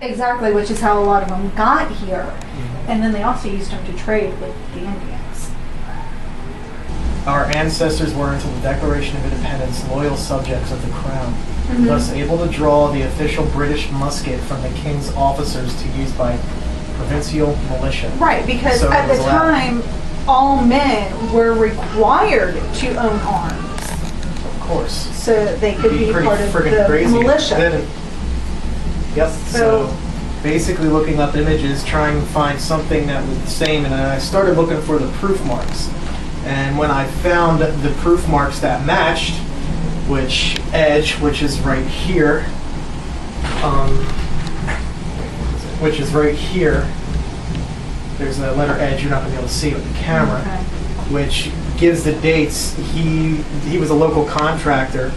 Exactly, which is how a lot of them got here. And then they also used them to trade with the Indians. Our ancestors were, until the Declaration of Independence, loyal subjects of the Crown, thus able to draw the official British musket from the King's officers to use by provincial militia. Right, because So at it was the allowed. time, all men were required to own arms, Of course. so they could be pretty part of friggin' the crazy. militia. Didn't. Yep. So basically looking up images, trying to find something that was the same, and I started looking for the proof marks. And when I found the proof marks that matched, which is right here, which is right here, there's a letter edge, you're not going to be able to see it with the camera, Okay. which gives the dates. He was a local contractor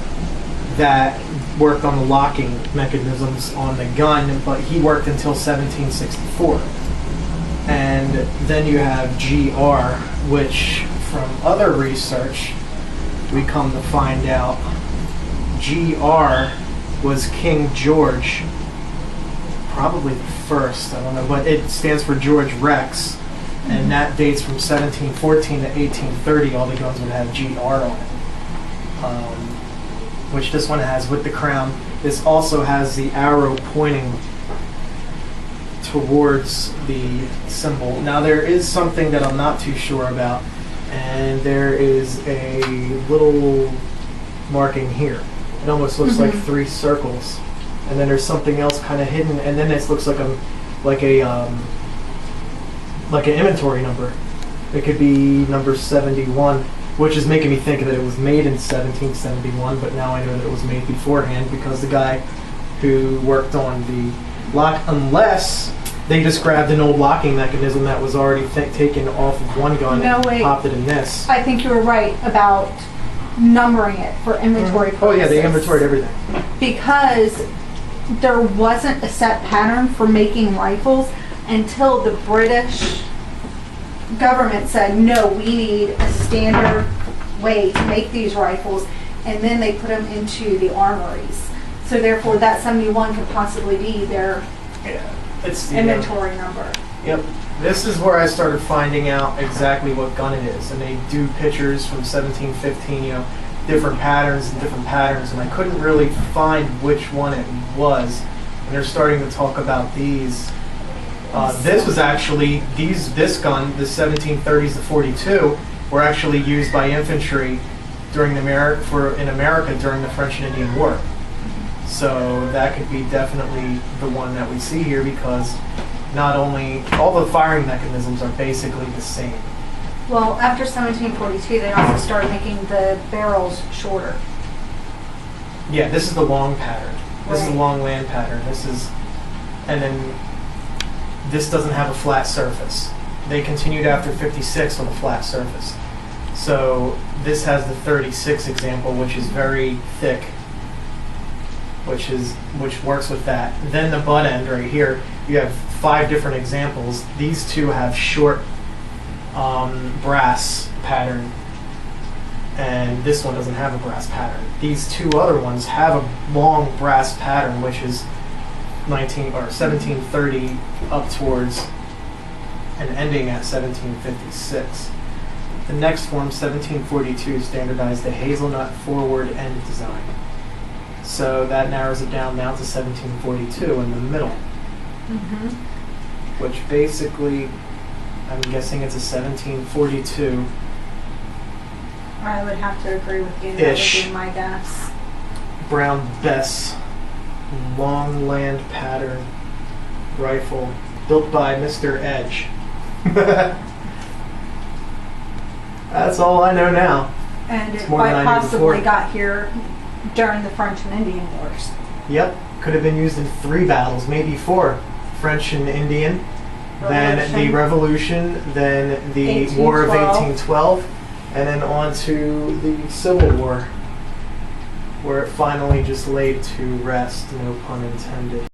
that worked on the locking mechanisms on the gun, but he worked until 1764. And then you have GR, which from other research we come to find out GR was King George, probably the first, I don't know, but it stands for George Rex, and that dates from 1714 to 1830. All the guns would have GR on it, which this one has with the crown. This also has the arrow pointing towards the symbol. Now there is something that I'm not too sure about, and there is a little marking here. It almost looks like 3 circles, and then there's something else kind of hidden, and then this looks like an inventory number. It could be number 71, which is making me think that it was made in 1771, but now I know that it was made beforehand because the guy who worked on the lock, unless they just grabbed an old locking mechanism that was already taken off of one gun and popped it in this. I think you were right about numbering it for inventory purposes. Oh yeah, they inventoried everything. Because there wasn't a set pattern for making rifles until the British government said, no, we need a standard way to make these rifles, and then they put them into the armories. So therefore that 71 could possibly be their It's the inventory number. Yep. This is where I started finding out exactly what gun it is, and they do pictures from 1715, different patterns, and I couldn't really find which one it was. And they're starting to talk about these. This was actually this gun, the 1730s, the 42, were actually used by infantry during in America during the French and Indian War. So that could be definitely the one that we see here, because not only all the firing mechanisms are basically the same. Well, after 1742, they also started making the barrels shorter. Yeah, this is the long pattern. This is the long land pattern. And then this doesn't have a flat surface. They continued after 56 with a flat surface. So this has the 36 example, which is very thick, which works with that. Then the butt end right here, you have 5 different examples. These 2 have short brass pattern, and this one doesn't have a brass pattern. These 2 other ones have a long brass pattern, which is 1730 up towards and ending at 1756. The next form, 1742, standardized the hazelnut forward end design. So that narrows it down now to 1742 in the middle, which basically, I'm guessing it's a 1742. I would have to agree with you. That would be my guess. Brown Bess long land pattern rifle built by Mr. Edge. That's all I know now. And it more than quite I knew possibly before. got here during the French and Indian Wars. Yep, could have been used in 3 battles, maybe 4. French and Indian, then the Revolution, then the War of 1812, and then on to the Civil War, where it finally just laid to rest, no pun intended.